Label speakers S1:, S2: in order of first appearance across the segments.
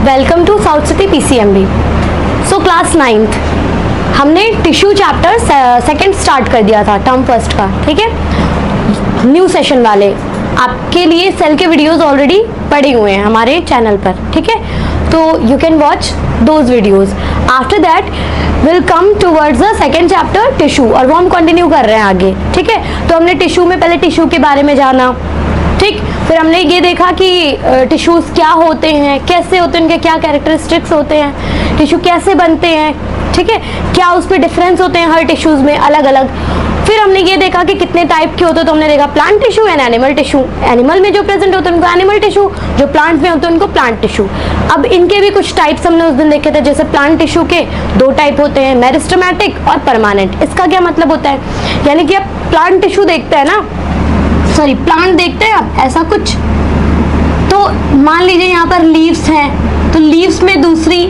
S1: Welcome to South City PCMB. So class 9th हमने tissue chapter second start कर दिया था टर्म फर्स्ट का, ठीक है। न्यू सेशन वाले आपके लिए सेल के वीडियोस ऑलरेडी पड़े हुए हैं हमारे चैनल पर, ठीक है। तो you can watch those videos. After that will come towards the second chapter tissue, और वो हम कंटिन्यू कर रहे हैं आगे, ठीक है। तो हमने टिश्यू में पहले टिश्यू के बारे में जाना, ठीक। फिर हमने ये देखा कि टिश्यूज क्या होते हैं, कैसे होते हैं, उनके क्या कैरेक्टरिस्टिक्स होते हैं, टिश्यू कैसे बनते हैं, ठीक है, क्या उस पर डिफरेंस होते हैं हर टिश्यूज में अलग अलग। फिर हमने ये देखा कि कितने टाइप के होते हैं, तो हमने देखा plant tissue and animal tissue. Animal में जो प्रेजेंट होते हैं उनको एनिमल टिश्यू, जो प्लांट में होते हैं उनको प्लांट टिश्यू। अब इनके भी कुछ टाइप्स हमने उस दिन देखे थे। जैसे प्लांट टिश्यू के दो टाइप होते हैं, मेरिस्टेमेटिक और परमानेंट। इसका क्या मतलब होता है, यानी कि आप प्लांट टिश्यू देखते हैं ना, सॉरी प्लांट देखते हैं आप ऐसा कुछ, तो मान लीजिए यहाँ पर लीव्स हैं, तो लीव्स में दूसरी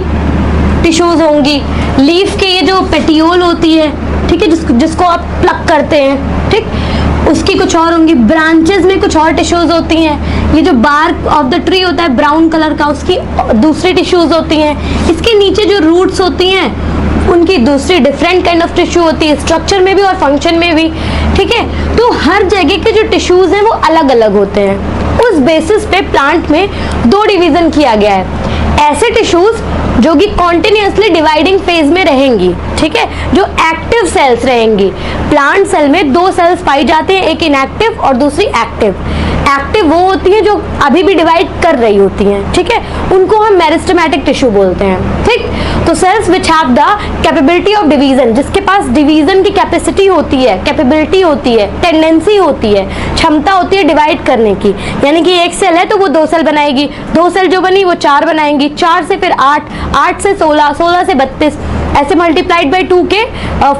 S1: टिश्यूज होंगी। लीफ के ये जो पेटियोल होती है, ठीक है, जिसको आप प्लक करते हैं, ठीक, उसकी कुछ और होंगी। ब्रांचेस में कुछ और टिश्यूज होती हैं। ये जो बार्क ऑफ द ट्री होता है ब्राउन कलर का, उसकी दूसरी टिश्यूज होती हैं। इसके नीचे जो रूट्स होती हैं उनकी दूसरी डिफरेंट काइंड ऑफ टिश्यू होती है, स्ट्रक्चर में भी और फंक्शन में भी, ठीक है। तो हर जगह के जो टिश्यूज हैं वो अलग अलग होते हैं। उस बेसिस पे प्लांट में दो डिवीजन किया गया है। ऐसे टिश्यूज जो कि कॉन्टिन्यूसली डिवाइडिंग फेज में रहेंगी, ठीक है, जो एक्टिव सेल्स रहेंगी। प्लांट सेल में दो सेल्स पाई जाती हैं, एक इनएक्टिव और दूसरी एक्टिव। एक्टिव वो होती है जो अभी भी डिवाइड कर रही होती हैं, ठीक है, उनको हम मेरिस्टेमेटिक टिश्यू बोलते हैं, ठीक। तो cells which have the capability of division, जिसके पास डिवीजन की कैपेसिटी होती है, कैपेबिलिटी होती है, टेंडेंसी होती है, क्षमता होती है डिवाइड करने की। यानी कि एक सेल है तो वो दो सेल बनाएगी, दो सेल जो बनी वो चार बनाएंगी, चार से फिर आठ, आठ से 16, 16 से 32, ऐसे मल्टीप्लाइड बाई 2 के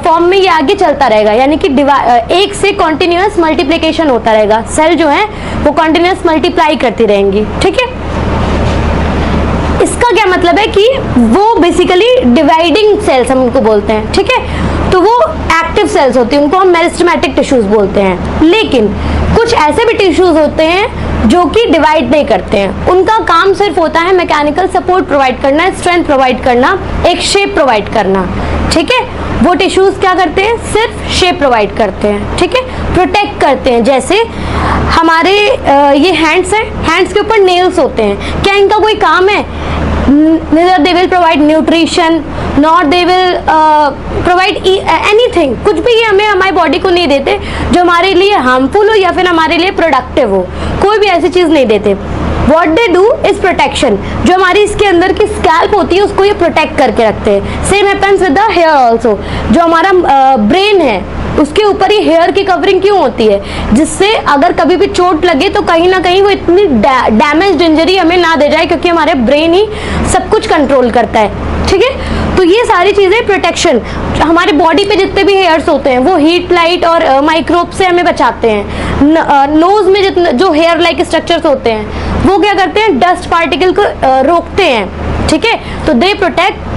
S1: फॉर्म में ये आगे चलता रहेगा। यानी कि एक से कॉन्टिन्यूअस मल्टीप्लिकेशन होता रहेगा। सेल जो है वो कॉन्टिन्यूअस मल्टीप्लाई करती रहेंगी, ठीक है। इसका क्या मतलब है कि वो बेसिकली डिवाइडिंग सेल्स हम उनको बोलते हैं, ठीक है। तो वो एक्टिव सेल्स होती हैं, उनको हम मेरिस्टेमेटिक टिश्यूज बोलते हैं। लेकिन कुछ ऐसे भी टिश्यूज होते हैं जो कि डिवाइड नहीं करते हैं। उनका काम सिर्फ होता है मैकेनिकल सपोर्ट प्रोवाइड करना, स्ट्रेंथ प्रोवाइड करना, एक शेप प्रोवाइड करना, ठीक है। वो टिश्यूज क्या करते हैं, सिर्फ शेप प्रोवाइड करते हैं, ठीक है, प्रोटेक्ट करते हैं। जैसे हमारे ये हैंड्स हैं, हैंड्स के ऊपर नेल्स होते हैं, क्या इनका कोई काम है? Neither they will provide nutrition nor they will provide anything। कुछ भी ये हमें हमारी बॉडी को नहीं देते जो हमारे लिए हार्मफुल हो या फिर हमारे लिए प्रोडक्टिव हो, कोई भी ऐसी चीज नहीं देते। What they do is protection। जो हमारी इसके अंदर की स्कैल्प होती है उसको ये प्रोटेक्ट करके रखते हैं। Same happens with the hair also. जो हमारा ब्रेन है उसके ऊपर ये हेयर की कवरिंग क्यों होती है, जिससे अगर कभी भी चोट लगे तो कहीं ना कहीं वो इतनी डैमेज इंजरी हमें ना दे जाए, क्योंकि हमारे ब्रेन ही सब कुछ कंट्रोल करता है, ठीक है। तो ये सारी चीजें प्रोटेक्शन, हमारे बॉडी पे जितने भी हेयर्स होते हैं वो हीट, लाइट और माइक्रोब से हमें बचाते हैं। नोज में जितने जो हेयर लाइक स्ट्रक्चर्स होते हैं वो क्या करते हैं, डस्ट पार्टिकल को रोकते हैं, ठीक है। तो दे प्रोटेक्ट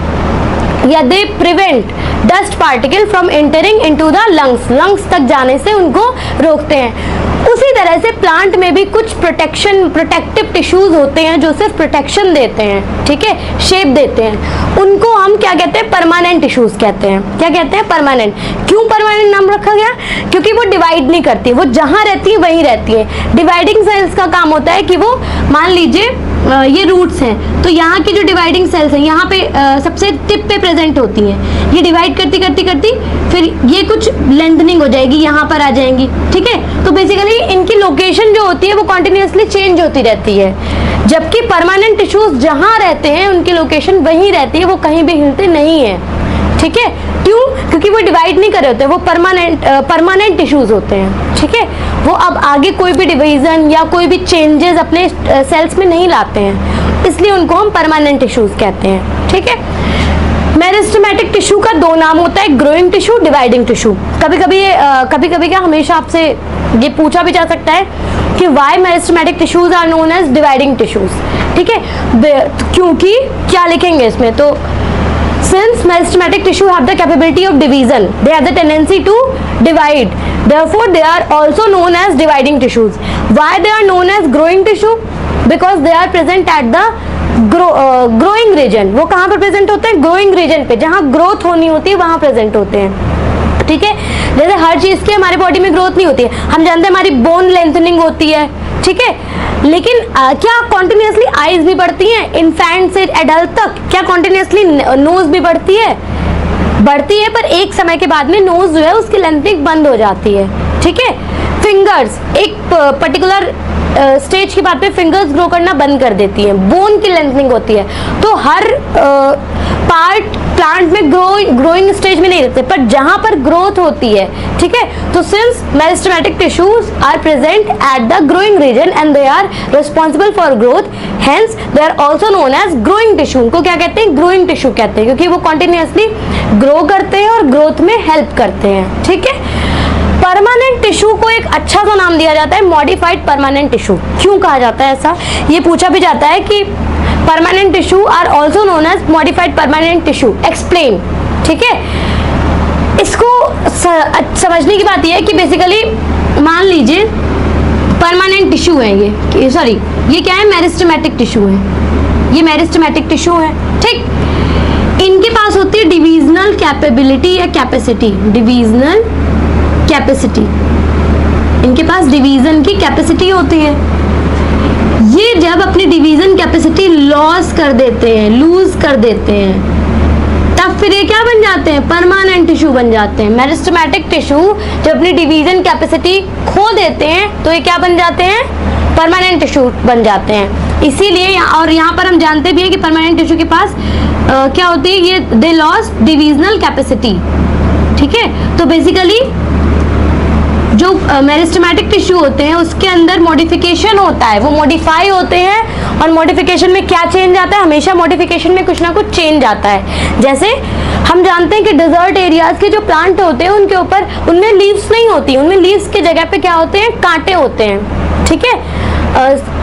S1: या they prevent dust particle from entering into the lungs, lungs तक जाने से उनको रोकते हैं। उसी तरह से प्लांट में भी कुछ प्रोटेक्टिव टिश्यूज होते हैं जो सिर्फ प्रोटेक्शन देते हैं, ठीक है, शेप देते हैं। उनको हम क्या कहते हैं, परमानेंट टिश्यूज कहते हैं। क्या कहते हैं, परमानेंट। क्यों परमानेंट नाम रखा गया, क्योंकि वो डिवाइड नहीं करती, वो जहां रहती है वहीं रहती है। डिवाइडिंग सेल्स का काम होता है कि वो, मान लीजिए ये रूट्स हैं, तो यहाँ की जो डिवाइडिंग सेल्स हैं यहाँ पे सबसे टिप पे प्रेजेंट होती हैं। ये डिवाइड करती करती करती फिर ये कुछ लेंथनिंग हो जाएगी, यहाँ पर आ जाएंगी, ठीक है। तो बेसिकली इनकी लोकेशन जो होती है वो कॉन्टिन्यूसली चेंज होती रहती है। जबकि परमानेंट टिश्यूज जहाँ रहते हैं उनकी लोकेशन वहीं रहती है, वो कहीं भी हिलते नहीं है, ठीक है। क्यों, क्योंकि वो डिवाइड नहीं कर रहे होते, वो परमानेंट टिश्यूज होते हैं, ठीक है। वो अब आगे कोई भी डिवीजन या कोई भी चेंजेस अपने सेल्स में नहीं लाते हैं, इसलिए उनको हम परमानेंट टिश्यूज कहते हैं, ठीक है। मेरिस्टेमेटिक टिश्यू का दो नाम होता है, ग्रोइंग टिश्यू, डिवाइडिंग टिश्यू। कभी कभी क्या हमेशा आपसे ये पूछा भी जा सकता है कि why meristematic tissues are known as dividing tissues, ठीक है। क्योंकि क्या लिखेंगे इसमें, तो since meristematic tissue have the capability of division, they have the tendency to divide, therefore they are also known as dividing tissues. Why they are known as growing tissue? Because they are present at the growing region, वो कहाँ पर present होते हैं? Growing reason पे, जहाँ growth होनी होती है वहाँ प्रेजेंट होते हैं, ठीक है। जैसे हर चीज की हमारे बॉडी में ग्रोथ नहीं होती है, हम जानते हैं हमारी बोन लेंथनिंग होती है, ठीक है, लेकिन क्या कॉन्टिन्यूसली आईज भी बढ़ती हैं? इन्फेंट से एडल्ट तक क्या कॉन्टिन्यूसली नोज भी बढ़ती है? बढ़ती है, पर एक समय के बाद में नोज जो है उसकी लेंथनिंग बंद हो जाती है, ठीक है। फिंगर्स एक पर्टिकुलर स्टेज के बाद में फिंगर्स ग्रो करना बंद कर देती हैं, बोन की लेंथनिंग होती है। तो हर पार्ट प्लांट में ग्रोइंग स्टेज में नहीं रहते, पर जहां पर ग्रोथ होती है, ठीक है, तो since meristematic tissues are present at the growing region and they are responsible for growth, hence they are also known as growing tissue. उनको क्या कहते हैं? ग्रोइंग टिश्यू कहते हैं, क्योंकि वो कॉन्टिन्यूसली ग्रो करते हैं और ग्रोथ में हेल्प करते हैं, ठीक है। परमानेंट टिश्यू को एक अच्छा सा नाम दिया जाता है, मॉडिफाइड परमानेंट टिश्यू। क्यों कहा जाता है ऐसा? ये पूछा भी जाता है कि permanent tissue are also known as modified permanent tissue, explain, ठीक है। इसको समझने की बात यह है कि बेसिकली मान लीजिए परमानेंट टिश्यू है ये, सॉरी ये क्या है? मेरिस्टेमेटिक टिश्यू है, ये मेरिस्टेमेटिक टिश्यू है, ठीक। इनके पास होती है डिविजनल कैपेबिलिटी या कैपेसिटी, डिविजनल कैपेसिटी, इनके पास डिवीजन की कैपेसिटी होती है। ये जब अपनी डिवीजन कैपेसिटी लॉस कर देते हैं, लूज कर देते हैं, तब फिर ये क्या बन जाते हैं? परमानेंट टिश्यू बन जाते हैं। मेरिस्टेमेटिक टिश्यू जब अपनी डिवीजन कैपेसिटी खो देते हैं तो ये क्या बन जाते हैं? परमानेंट टिश्यू बन जाते हैं। इसीलिए और यहाँ पर हम जानते भी हैं कि परमानेंट टिश्यू के पास क्या होती है? ये दे लॉस डिविजनल कैपेसिटी, ठीक है। तो बेसिकली जो मेरिस्टेमेटिक टिश्यू होते हैं उसके अंदर मॉडिफिकेशन होता है, वो मॉडिफाई होते हैं। और मॉडिफिकेशन में क्या चेंज आता है? हमेशा मॉडिफिकेशन में कुछ ना कुछ चेंज आता है। जैसे हम जानते हैं कि डिजर्ट एरियाज के जो प्लांट होते हैं उनके ऊपर उनमें लीव्स नहीं होती, उनमें लीव्स की जगह पे क्या होते हैं? कांटे होते हैं, ठीक है,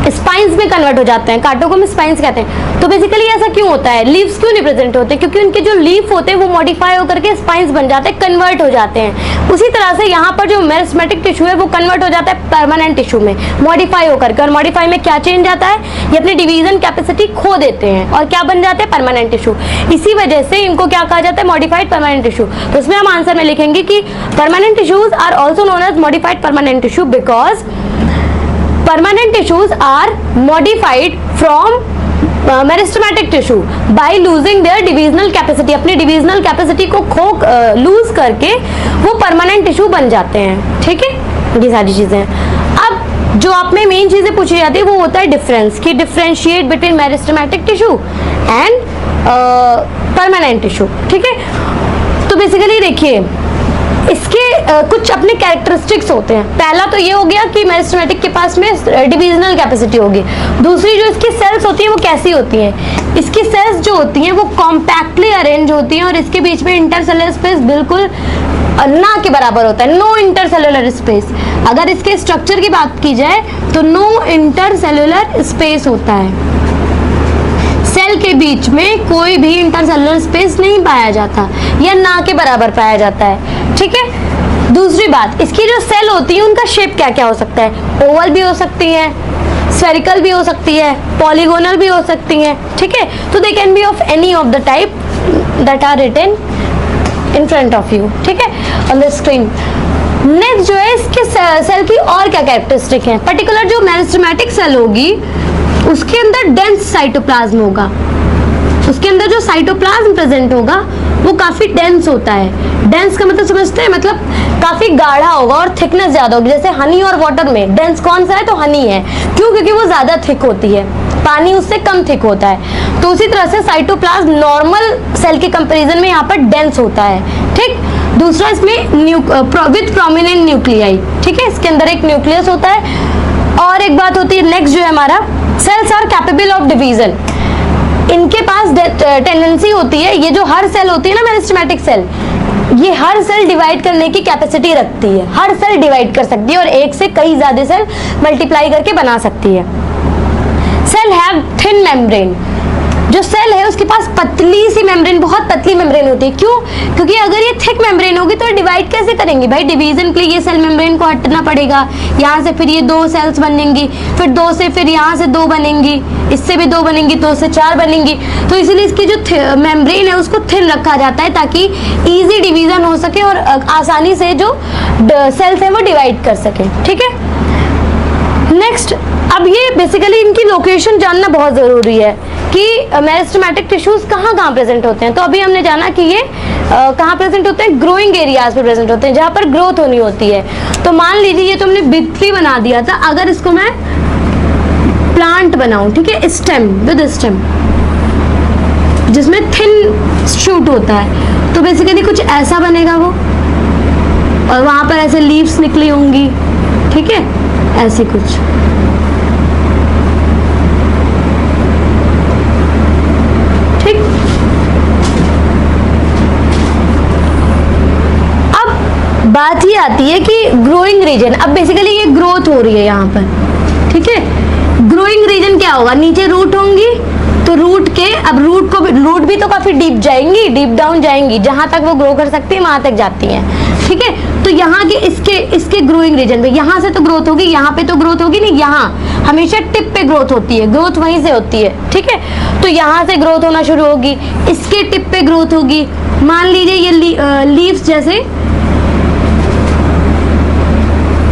S1: स्पाइंस में कन्वर्ट हो जाते हैं, कांटों को हम स्पाइंस कहते हैं। तो बेसिकली ऐसा क्यों होता है? लीव्स क्यों नहीं प्रेजेंट होते? क्योंकि उनके जो लीफ होते हैं वो मॉडिफाई होकर के स्पाइंस बन जाते हैं, कन्वर्ट हो जाते हैं। उसी तरह से यहाँ पर जो मेरिस्टेमेटिक टिश्यू है वो कन्वर्ट हो जाता है परमानेंट टिश्यू में, मॉडिफाई होकर के। और मॉडिफाई में क्या चेंज आता है? ये अपनी डिवीजन कैपेसिटी खो देते हैं और क्या बन जाते हैं? Permanent tissue. इसी वजह से इनको क्या कहा जाता है? Modified permanent tissue. तो इसमें हम आंसर में लिखेंगे कि permanent tissues are also known as modified permanent tissue because permanent tissues are modified from meristematic tissue by losing their divisional capacity. अपनी डिविजनल कैपेसिटी को लूज करके वो परमानेंट टिश्यू बन जाते हैं, ठीक है। ये सारी चीजें अब जो आप में मेन चीजें पूछी जाती है वो होता है डिफरेंस, कि differentiate between meristematic tissue and permanent tissue, ठीक है। तो बेसिकली देखिए इसके कुछ अपने कैरेक्टरिस्टिक्स होते हैं। पहला तो ये हो गया कि मेरिस्टेमेटिक के पास में डिविजनल कैपेसिटी होगी। दूसरी जो इसकी सेल्स होती हैं वो कैसी होती हैं? इसकी सेल्स जो होती हैं वो कॉम्पैक्टली अरेंज होती हैं और इसके बीच में इंटरसेलुलर स्पेस बिल्कुल ना के बराबर होता है, नो इंटरसेलुलर स्पेस। अगर इसके स्ट्रक्चर की बात की जाए तो नो इंटरसेलुलर स्पेस होता है, सेल के बीच में कोई भी इंटरसेलुलर स्पेस नहीं पाया जाता या ना के बराबर पाया जाता है, ठीक है। दूसरी बात, इसकी जो सेल होती है उनका शेप क्या क्या हो सकता है? ओवल भी हो सकती है, स्फेरिकल भी हो सकती है, पॉलीगोनल भी हो सकती है, ठीक है। तो they can be of any of the type that are written in front of you, ठीक है, ऑन द स्क्रीन। नेक्स्ट जो है इसके सेल की और क्या कैरेक्टरिस्टिक है? पर्टिकुलर जो मेरिस्टेमेटिक सेल होगी उसके अंदर डेंस साइटोप्लाज्म होगा, उसके अंदर जो साइटोप्लाज्म प्रेजेंट होगा वो काफी डेंस होता है। डेंस का मतलब समझते हैं? मतलब काफी गाढ़ा होगा और थिकनेस ज्यादा होगी। जैसे हनी और वाटर में डेंस कौन सा है? तो हनी है। क्यों? क्योंकि वो ज्यादा थिक होती है, पानी उससे कम थिक होता है। तो उसी तरह से साइटोप्लाज्म नॉर्मल सेल के कंपेरिजन में यहाँ पर डेंस होता है, ठीक। दूसरा इसमें विथ प्रोमिनेंट न्यूक्लियाई, ठीक है, इसके अंदर एक न्यूक्लियस होता है। और एक बात होती है नेक्स्ट जो है हमारा, cells are capable of division. इनके पास टेंडेंसी होती है, ये जो हर सेल होती है ना मेरिस्टेमेटिक सेल, ये हर सेल डिवाइड करने की कैपेसिटी रखती है। हर सेल डिवाइड कर सकती है और एक से कई ज्यादा सेल मल्टीप्लाई करके बना सकती है। Cell have thin membrane. जो सेल है उसके पास पतली सी मेम्ब्रेन, बहुत पतली मेम्ब्रेन होती है। क्यों? क्योंकि अगर ये थिक मेम्ब्रेन होगी तो डिवाइड कैसे करेंगी भाई? डिवीजन के लिए ये सेल मेम्ब्रेन को हटना पड़ेगा, यहाँ से फिर ये 2 सेल्स बनेंगी, फिर 2 से फिर यहाँ से 2 बनेंगी, इससे भी 2 बनेंगी, 2 से 4 बनेंगी। तो इसीलिए इसकी जो मेम्ब्रेन है उसको थिन रखा जाता है ताकि इजी डिवीजन हो सके और आसानी से जो सेल्स है वो डिवाइड कर सके। ठीक है, नेक्स्ट, अब ये बेसिकली इनकी लोकेशन जानना बहुत जरूरी है कि मेरिस्टेमेटिक टिश्यूज कहाँ कहाँ प्रेजेंट होते हैं। तो अभी हमने जाना कि ये कहाँ प्रेजेंट होते हैं, ग्रोइंग एरियाज पे प्रेजेंट होते हैं जहाँ पर ग्रोथ होनी होती है। तो मान लीजिए ये तो हमने बिथली बना दिया था, अगर इसको मैं प्लांट बनाऊं, ठीक है, स्टेम विद स्टेम जिसमें थिन शूट होता है, तो बेसिकली कुछ ऐसा बनेगा वो, और वहां पर ऐसे लीव्स निकली होंगी, ठीक है, ऐसे कुछ। ठीक, अब बात ये आती है कि ग्रोइंग रीजन, अब बेसिकली ये ग्रोथ हो रही है यहाँ पर, ठीक है। ग्रोइंग रीजन क्या होगा? नीचे रूट होंगी, तो रूट के, अब रूट भी तो काफी डीप जाएंगी, डीप डाउन जाएंगी, जहां तक वो ग्रो कर सकती है वहां तक जाती हैं, ठीक है। तो यहाँ के इसके ग्रोइंग रीजन पे, यहाँ से तो ग्रोथ होगी, यहाँ पे तो ग्रोथ होगी नहीं, यहाँ हमेशा टिप पे ग्रोथ होती है, ग्रोथ वहीं से होती है, ठीक है। तो यहाँ से ग्रोथ होना शुरू होगी, इसके टिप पे ग्रोथ होगी। मान लीजिए ये लीव्स जैसे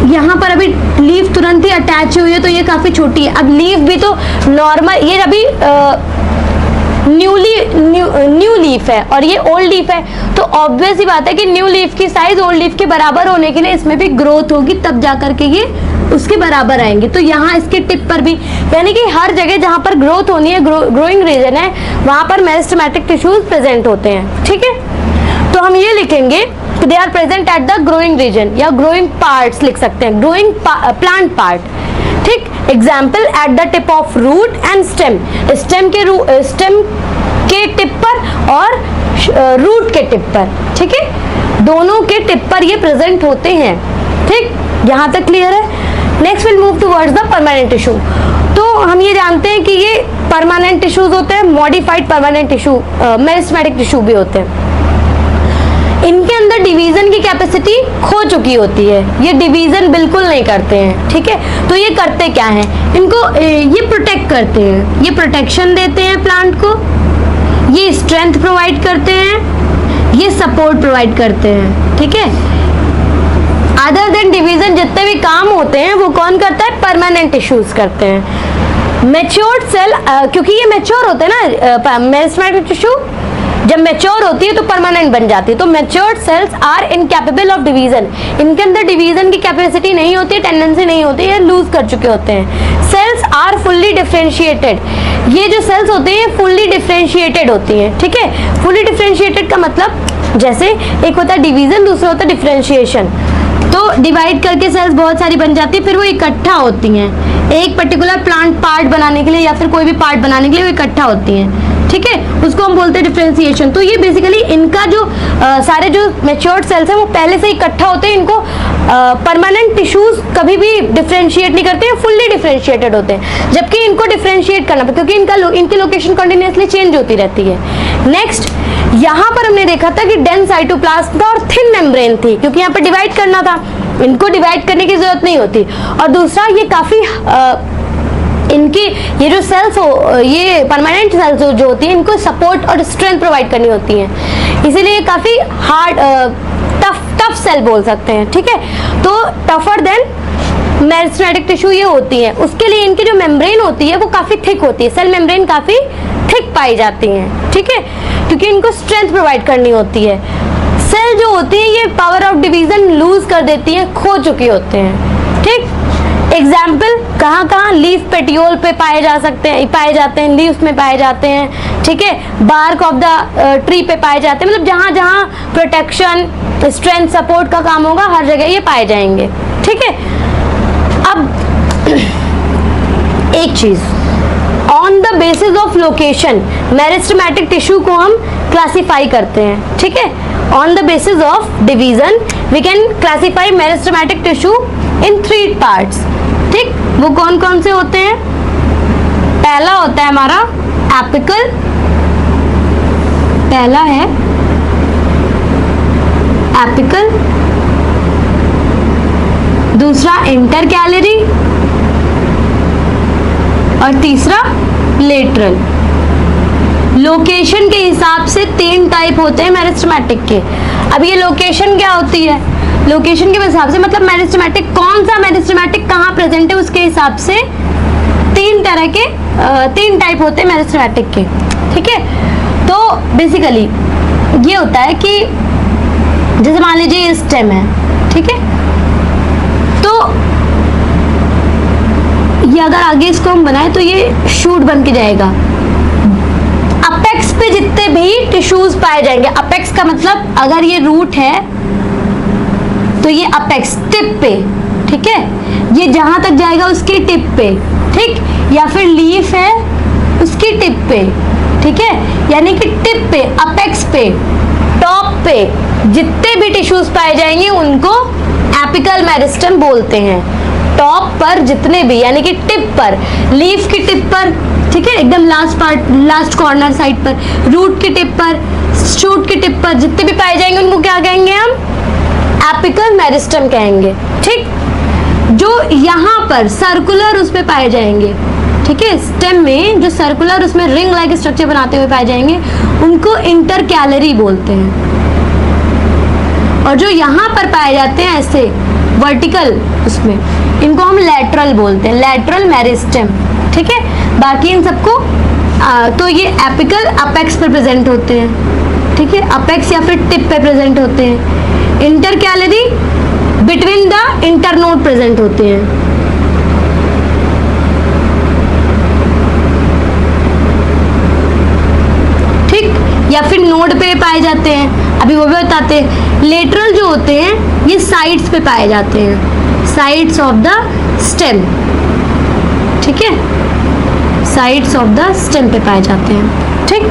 S1: यहाँ पर अभी लीफ तुरंत ही अटैच हुई है तो ये काफी छोटी है। अब लीफ भी तो नॉर्मल, ये अभी न्यू लीफ है और ये ओल्ड लीफ है, तो ऑब्वियस ही बात है कि न्यू लीफ की साइज ओल्ड लीफ के बराबर होने के लिए इसमें भी ग्रोथ होगी, तब जाकर के ये उसके बराबर आएंगे। तो यहाँ इसके टिप पर भी, यानी कि हर जगह जहाँ पर ग्रोथ होनी है, ग्रोइंग रीजन है, वहां पर मेरिस्टेमेटिक टिश्यूज प्रेजेंट होते हैं, ठीक है। तो हम ये लिखेंगे they are present at the growing region, या ग्रोइंग पार्ट्स लिख सकते हैं, ग्रोइंग प्लांट पार्ट, ठीक। Example, at the tip of root and stem, stem के टिप पर और रूट के टिप पर, ठीक है, दोनों के टिप पर ये प्रेजेंट होते हैं, ठीक। यहाँ तक क्लियर है। Next will move towards the permanent tissue. तो हम ये जानते हैं कि ये परमानेंट टिश्यूज होते हैं, modified permanent tissue, meristematic tissue भी होते हैं। इनके अंदर डिवीजन की कैपेसिटी खो चुकी होती है, ये डिवीजन बिल्कुल नहीं करते हैं, ठीक है। तो ये करते क्या हैं? इनको ये प्रोटेक्ट करते हैं, ये प्रोटेक्शन देते हैं प्लांट को, ये स्ट्रेंथ प्रोवाइड करते हैं, ये सपोर्ट प्रोवाइड करते हैं, ठीक है। अदर देन डिवीजन जितने भी काम होते हैं वो कौन करता है? परमानेंट टिश्यूज करते हैं। मैच्योर्ड सेल, क्योंकि ये मैच्योर होते हैं ना, मेरिस्टेमेटिक टिश्यू जब मैच्योर होती है तो परमानेंट बन जाती है। तो matured cells are incapable of division, इनके अंदर डिवीजन की कैपेसिटी नहीं होती है, टेंडेंसी नहीं होती है, लूज कर चुके होते हैं। सेल्स आर फुल्ली डिफरेंशिएटेड, ये जो सेल्स होते हैं फुल्ली डिफरेंशिएटेड होती हैं, ठीक है। फुल्ली डिफरेंशिएटेड का मतलब, जैसे एक होता है डिवीजन, दूसरा होता है डिफरेंशिएशन। तो डिवाइड करके सेल्स बहुत सारी बन जाती है, फिर वो इकट्ठा होती हैं एक पर्टिकुलर प्लांट पार्ट बनाने के लिए, या फिर कोई भी पार्ट बनाने के लिए वो इकट्ठा होती हैं, ठीक है। उसको हम बोलते हैं डिफरेंशिएशन। तो ये बेसिकली इनका जो सारे जो मैच्योर्ड सेल्स हैं वो पहले से इकट्ठा होते हैं, इनको परमानेंट टिश्यूज कभी भी डिफरेंशिएट नहीं करते हैं, फुल्ली डिफरेंशिएटेड होते हैं। जबकि इनको डिफरेंशिएट करना पड़ता है क्योंकि इनकी लोकेशन कंटिन्यूअसली चेंज होती रहती है। नेक्स्ट, यहाँ पर हमने देखा था कि डेंस साइटोप्लाज्म था और थिन मेम्ब्रेन थी, क्योंकि यहाँ पर डिवाइड करना था, इनको डिवाइड करने की जरूरत नहीं होती। और दूसरा, ये काफी इनकी ये जो सेल्स हो, ये परमानेंट सेल्स जो होती हैं, इनको सपोर्ट और स्ट्रेंथ प्रोवाइड करनी होती है, इसीलिए काफी हार्ड टफ सेल बोल सकते हैं, ठीक है। तो टफर देन मेरिस्टेमेटिक टिश्यू ये होती है, उसके लिए इनकी जो मेम्ब्रेन होती है वो काफी थिक होती है, सेल मेम्ब्रेन काफी थिक पाई जाती हैं, ठीक है, क्योंकि इनको स्ट्रेंथ प्रोवाइड करनी होती है। सेल जो होती है ये पावर ऑफ डिवीजन लूज कर देती है, खो चुके होते हैं, ठीक। एग्जाम्पल, कहाँ कहाँ? लीफ पेटियोल पे पाए जाते हैं, लीव्स में पाए जाते हैं, ठीक है। बार्क ऑफ द ट्री पे पाए जाते हैं, मतलब जहाँ जहाँ प्रोटेक्शन, स्ट्रेंथ, सपोर्ट का काम होगा हर जगह ये पाए जाएंगे, ठीक है। अब एक चीज, on the basis of location meristematic tissue को हम क्लासिफाई करते हैं, ठीक है। On the basis of division we can classify meristematic tissue in 3 parts, ठीक। वो कौन कौन से होते हैं? पहला होता है हमारा एपिकल, पहला है एपिकल, दूसरा इंटरकैलरी और तीसरा लेटरल। लोकेशन के हिसाब से 3 टाइप होते हैं मेरिस्टेमेटिक के। अब ये लोकेशन क्या होती है? लोकेशन के हिसाब से मतलब मेरिस्टेमेटिक, कौन सा मेरिस्टेमेटिक कहाँ प्रेजेंट है उसके हिसाब से 3 तरह के 3 टाइप होते हैं मेरिस्टेमेटिक के। ठीक है, तो बेसिकली ये होता है कि जैसे मान लीजिए ये स्टेम है, ठीक है, तो ये अगर आगे इसको हम बनाए तो ये शूट बन के जाएगा। अपेक्स पे जितने भी टिश्यूज पाए जाएंगे, अपेक्स का मतलब अगर ये रूट है तो ये अपेक्स टिप पे, ठीक है, ये जहां तक जाएगा उसकी टिप पे, ठीक, या फिर लीफ है उसकी टिप पे, ठीक है, यानी कि टिप पे, अपेक्स पे, टॉप पे जितने भी टिश्यूज पाए जाएंगे उनको एपिकल मेरिस्टेम बोलते हैं। टॉप पर जितने भी, यानी कि टिप पर, लीफ की टिप पर, ठीक है, एकदम last part, last corner side पर, रूट की टिप पर, शूट की टिप पर जितने भी पाए जाएंगे उनको क्या कहेंगे हम? एपिकल मेरिस्टेम कहेंगे। ठीक, जो यहाँ पर सर्कुलर उस पे पाए जाएंगे, ठीक है, स्टेम में जो सर्कुलर उसमें रिंग लाइक स्ट्रक्चर बनाते हुए पाए जाएंगे उनको इंटरकैलरी बोलते हैं। और जो यहाँ पर पाए जाते हैं ऐसे वर्टिकल, उसमें इनको हम लैटरल बोलते हैं, लैटरल मेरिस्टेम। ठीक है, बाकी इन सबको तो ये एपिकल अपेक्स पर प्रेजेंट होते हैं, ठीक है, अपेक्स या फिर टिप पे प्रेजेंट होते हैं। Intercalary between the internode present होते हैं। ठीक, या फिर नोड पे पाए जाते हैं, अभी वो भी बताते हैं। लेटरल जो होते हैं ये साइड्स पे पाए जाते हैं, साइड्स ऑफ द स्टेम, ठीक है, साइड्स ऑफ द स्टेम पे पाए जाते हैं। ठीक,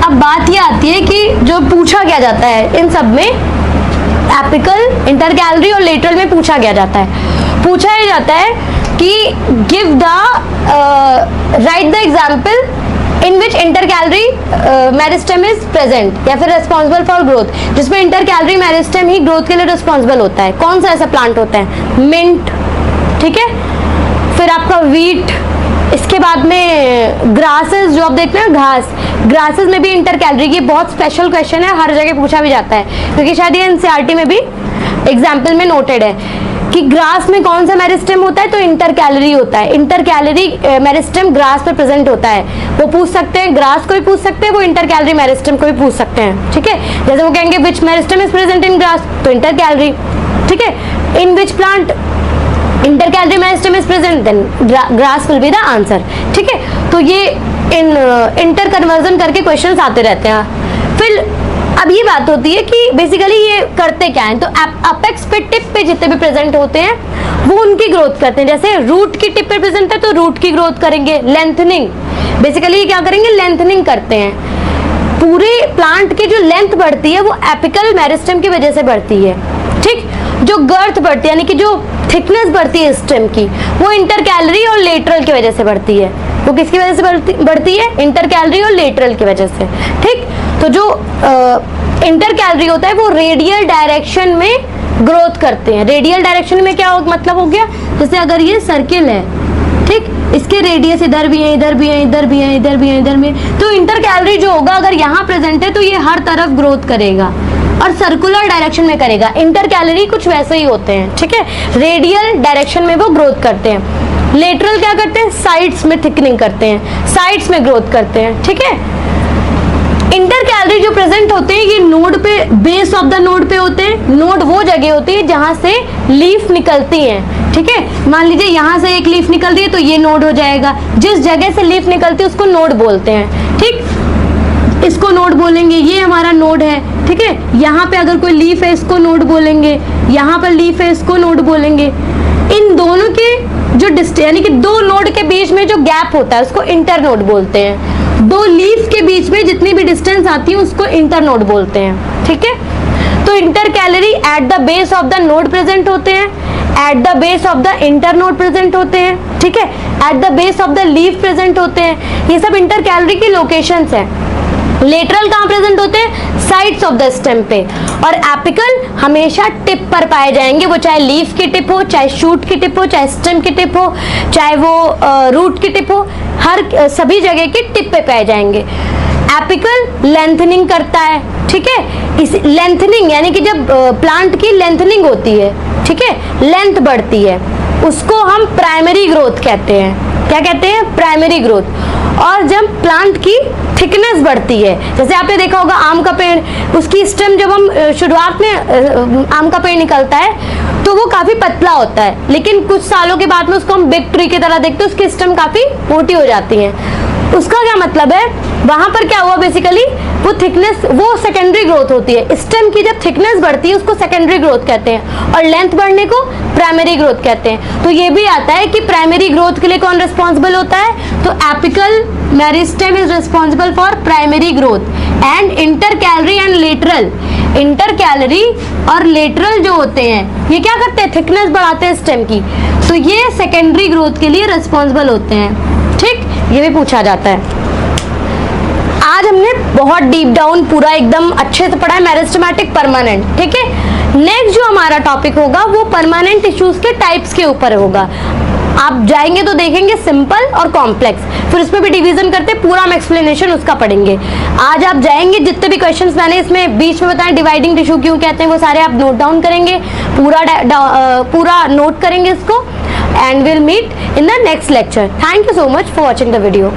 S1: अब बात ये आती है कि जो पूछा क्या जाता है इन सब में, एपिकल, इंटरकैलरी और लेटरल में पूछा क्या जाता है? पूछा ये जाता है कि give the right the example in which intercalary meristem is present या फिर रिस्पॉन्सिबल फॉर ग्रोथ, जिसमें इंटरकैलरी मेरिस्टेम ही ग्रोथ के लिए रिस्पॉन्सिबल होता है। कौन सा ऐसा प्लांट होता है? मिंट, ठीक है, फिर आपका वीट, इसके बाद में ग्रासेस, जो आप देखते हैं घास, ग्रासेस में भी इंटरकैलरी की बहुत स्पेशल क्वेश्चन है, हर जगह पूछा भी जाता है क्योंकि शायद ये एनसीईआरटी में भी एग्जाम्पल में नोटेड है कि ग्रास में कौन सा मेरिस्टेम होता है, तो इंटरकैलरी होता है। इंटरकैलरी मेरिस्टेम ग्रास पे प्रेजेंट होता है। वो पूछ सकते हैं, ग्रास को भी पूछ सकते हैं, वो इंटरकैलरी मेरिस्टेम को भी पूछ सकते हैं। ठीक है, जैसे वो कहेंगे which meristem is present in grass, तो इंटरकैलरी। ठीक है, in which plant intercalary meristem is present, then grass will be the answer. ठीक है, तो ये इन इंटर कन्वर्जन करके क्वेश्चंस आते रहते हैं। फिर अब ये बात होती है कि बेसिकली ये करते क्या है, तो अपेक्स पे, टिप पे जितने भी प्रेजेंट होते हैं वो उनकी ग्रोथ करते हैं। जैसे रूट की टिप पे प्रेजेंट है तो रूट की ग्रोथ करेंगे, लेंथनिंग, बेसिकली ये क्या करेंगे, लेंथनिंग करते हैं। पूरे प्लांट की जो लेंथ बढ़ती है वो एपिकल मेरिस्टेम की वजह से बढ़ती है। ठीक, जो गर्थ बढ़ती है यानी कि जो थिकनेस बढ़ती है स्टेम की, वो इंटरकैलरी और लेटरल की वजह से बढ़ती है। वो किसकी वजह से बढ़ती है? इंटरकैलरी और लेटरल की वजह से। ठीक, तो जो इंटरकैलरी होता है वो रेडियल डायरेक्शन में ग्रोथ करते हैं। रेडियल डायरेक्शन में क्या मतलब हो गया, जैसे अगर ये सर्किल है, ठीक, इसके रेडियस इधर भी है, इधर भी है, इधर भी है, इधर भी है, इधर भी है, तो इंटरकैलरी जो होगा अगर यहाँ प्रेजेंट है तो ये हर तरफ ग्रोथ करेगा और सर्कुलर डायरेक्शन में करेगा। इंटरकैलरी कुछ वैसे ही होते हैं। ठीक है, रेडियल डायरेक्शन में वो ग्रोथ करते हैं। लेटरल क्या करते हैं? साइड्स में थिकनिंग करते हैं, साइड्स में ग्रोथ करते हैं। ठीक है, इंटरकैलरी जो प्रेजेंट होते हैं ये नोड पे, बेस ऑफ द नोड पे होते हैं। नोड वो जगह होती है जहां से लीफ निकलती है। ठीक है, मान लीजिए यहाँ से एक लीफ निकल रही है तो ये नोड हो जाएगा। जिस जगह से लीफ निकलती है उसको नोड बोलते हैं। ठीक, इसको नोड बोलेंगे, ये हमारा नोड है। ठीक है, यहाँ पे अगर कोई लीफ है इसको नोड बोलेंगे, यहाँ पर लीफ है इसको नोड बोलेंगे। इन दोनों के जो यानी कि दो नोड के बीच में जो गैप होता है उसको इंटर नोड बोलते हैं। दो लीफ के बीच में जितनी भी डिस्टेंस आती है उसको इंटर नोड बोलते हैं। ठीक है, तो intercalary at the base of the node present होते हैं, at the base of the internode present होते हैं, ठीक है, at the base of the leaf present होते हैं, ये सब इंटर कैलरी की लोकेशंस हैं। लेटरल कहाँ प्रेजेंट होते हैं? साइड्स ऑफ द स्टेम पे। और एपिकल हमेशा टिप पर पाए जाएंगे, वो चाहे लीफ की टिप हो, चाहे शूट की टिप हो, चाहे स्टेम की टिप हो, चाहे वो रूट की टिप हो, हर सभी जगह की टिप पे पाए जाएंगे। एपिकल लेंथनिंग करता है, ठीक है, इस लेंथनिंग यानी कि जब प्लांट की लेंथनिंग होती है, ठीक है, लेंथ बढ़ती है, उसको हम प्राइमरी ग्रोथ कहते हैं। क्या कहते हैं? Primary growth. और जब प्लांट की थिकनेस बढ़ती है, जैसे आपने देखा होगा आम का पेड़, उसकी स्टेम जब हम शुरुआत में आम का पेड़ निकलता है तो वो काफी पतला होता है, लेकिन कुछ सालों के बाद में उसको हम बिग ट्री की तरह देखते हैं, उसकी स्टेम काफी मोटी हो जाती है। उसका क्या मतलब है? वहां पर क्या हुआ बेसिकली, वो थिकनेस, वो सेकेंडरी ग्रोथ होती है। स्टेम की जब थिकनेस बढ़ती है उसको सेकेंडरी ग्रोथ कहते हैं, और लेंथ बढ़ने को प्राइमरी ग्रोथ कहते हैं। तो ये भी आता है कि प्राइमरी ग्रोथ के लिए कौन रिस्पॉन्सिबल होता है? तो apical meristem is responsible for primary growth. And inter calorie and lateral, inter calorie और लेटरल जो होते हैं ये क्या करते हैं? थिकनेस बढ़ाते हैं स्टेम की, तो ये सेकेंडरी ग्रोथ के लिए रिस्पॉन्सिबल होते हैं। ठीक, ये भी पूछा जाता है। आज हमने बहुत डीप डाउन पूरा एकदम अच्छे से पढ़ा है मेरिस्टेमेटिक परमानेंट, ठीक है। नेक्स्ट जो हमारा टॉपिक होगा वो परमानेंट टिश्यूज के टाइप्स के ऊपर होगा। आप जाएंगे तो देखेंगे सिंपल और कॉम्प्लेक्स, फिर उसमें भी डिवीजन करते पूरा हम एक्सप्लेनेशन उसका पढ़ेंगे। आज आप जाएंगे, जितने भी क्वेश्चंस मैंने इसमें बीच में बताए डिवाइडिंग टिश्यू क्यों कहते हैं वो सारे आप नोट डाउन करेंगे, पूरा नोट करेंगे इसको, and we'll meet in the next lecture. Thank you so much for watching the video.